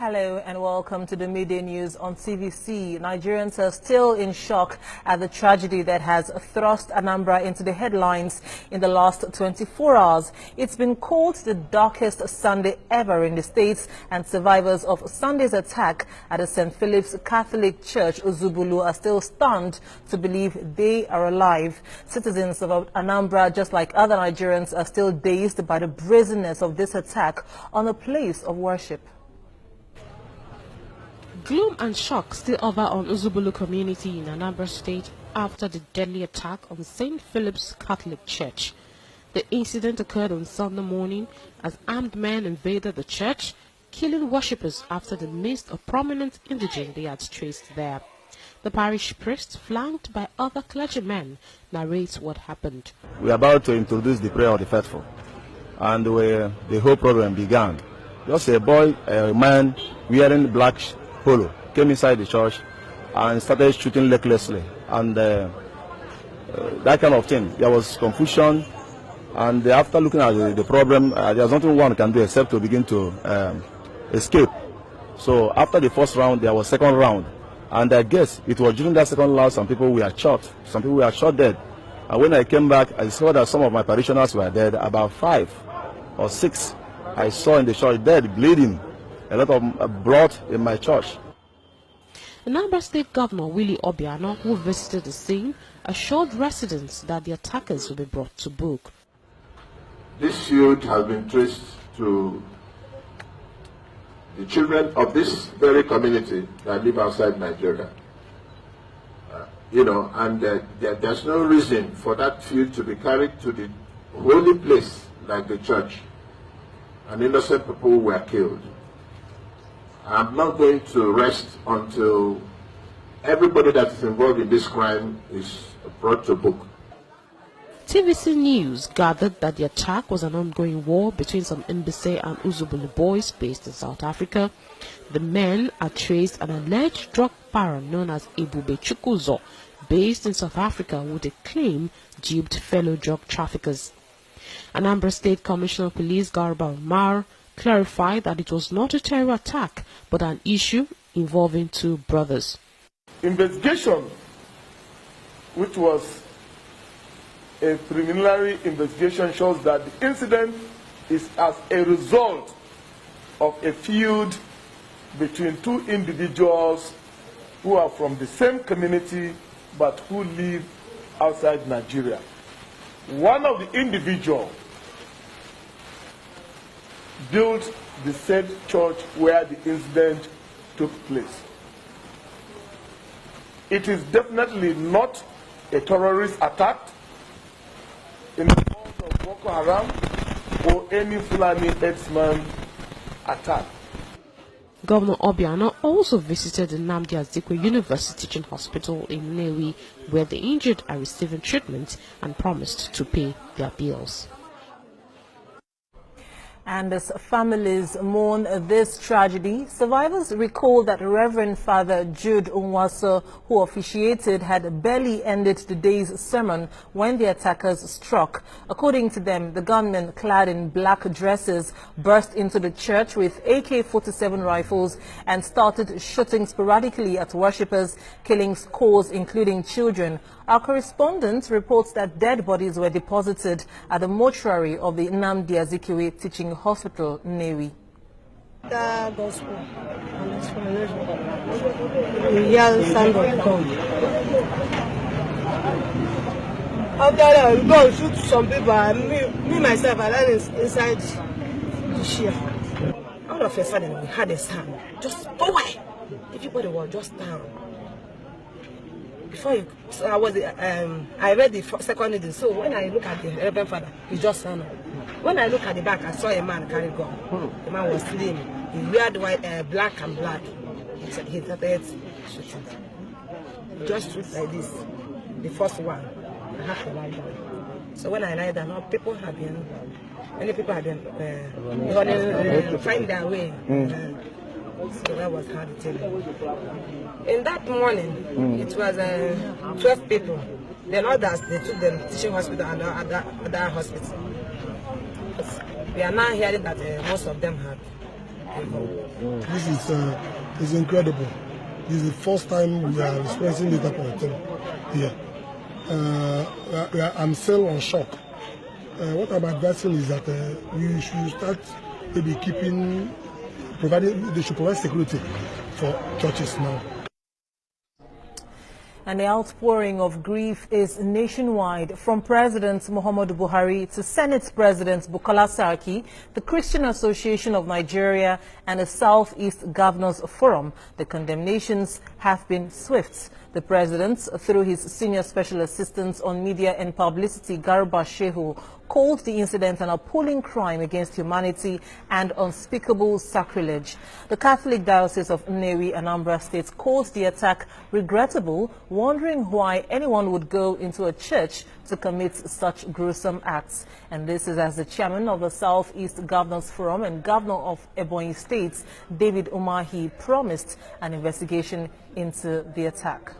Hello and welcome to the midday news on TVC. Nigerians are still in shock at the tragedy that has thrust Anambra into the headlines in the last 24 hours. It's been called the darkest Sunday ever in the States, and survivors of Sunday's attack at the St. Philip's Catholic Church, Uzobulu, are still stunned to believe they are alive. Citizens of Anambra, just like other Nigerians, are still dazed by the brazenness of this attack on a place of worship. Gloom and shock still over on Uzobulu community in Anambra State after the deadly attack on St. Philip's Catholic Church. The incident occurred on Sunday morning as armed men invaded the church, killing worshippers after they missed a prominent indigent they had traced there. The parish priest, flanked by other clergymen, narrates what happened. We are about to introduce the prayer of the faithful, and the whole program began. Just a boy, a man wearing black polo came inside the church and started shooting recklessly, and that kind of thing. There was confusion, and after looking at the problem, there's nothing one can do except to begin to escape. So after the first round, there was second round, and I guess it was during that second round some people were shot. Some people were shot dead. And when I came back, I saw that some of my parishioners were dead. About 5 or 6 I saw in the church dead, bleeding. A lot of blood in my church. The Anambra State Governor Willie Obiano, who visited the scene, assured residents that the attackers will be brought to book. This feud has been traced to the children of this very community that live outside Nigeria. And there's no reason for that feud to be carried to the holy place like the church. And innocent people were killed. I'm not going to rest until everybody that is involved in this crime is brought to book. TVC News gathered that the attack was an ongoing war between some Mbise and Uzobulu boys based in South Africa. The men are traced an alleged drug baron known as Ebube Chukwuzo, based in South Africa, who they claim duped fellow drug traffickers. Anambra State Commissioner Police Garba Umar clarified that it was not a terror attack, but an issue involving 2 brothers. Investigation, which was a preliminary investigation, shows that the incident is as a result of a feud between 2 individuals who are from the same community but who live outside Nigeria. One of the individuals built the said church where the incident took place. It is definitely not a terrorist attack in the form of Boko Haram or any Fulani herdsman attack. Governor Obiano also visited the Nnamdi Azikiwe University Teaching Hospital in Nnewi, where the injured are receiving treatment, and promised to pay their bills. And as families mourn this tragedy, survivors recall that Reverend Father Jude Unwaso, who officiated, had barely ended the day's sermon when the attackers struck. According to them, the gunmen, clad in black dresses, burst into the church with AK-47 rifles and started shooting sporadically at worshippers, killing scores, including children. Our correspondent reports that dead bodies were deposited at the mortuary of the Nnamdi Azikiwe Teaching Hospital, Nnewi. The gospel and explanation. We hear sound of gun. After that, we go shoot some people. Me myself, I ran inside the chair. All of a sudden, we had a sound. Just away. Everybody was just down. Before you, so I read the second reading. So when I look at the Reverend Father, he just ran up. When I look at the back, I saw a man carry gun. The man was slim. He weared white, black and black. He started shooting. He just shoot like this. The first one, I have to lie down. So when I lie down, many people have been running, find their way. So that was how to tell you. In that morning, it was 12 people. Then others, they took them to teaching hospital and other hospitals. We are now hearing that most of them have This is incredible. This is the first time we are experiencing this type of thing here. I'm still on shock. What I'm advising is that we should start maybe they should provide security for churches now. And the outpouring of grief is nationwide, from President Muhammadu Buhari to Senate President Bukola Saraki, the Christian Association of Nigeria, and the Southeast Governors Forum. The condemnations have been swift. The President, through his Senior Special Assistant on Media and Publicity, Garba Shehu, called the incident an appalling crime against humanity and unspeakable sacrilege. The Catholic Diocese of Nnewi, Anambra State, called the attack regrettable, wondering why anyone would go into a church to commit such gruesome acts. And this is as the chairman of the Southeast Governors Forum and governor of Ebonyi State, David Umahi, promised an investigation into the attack.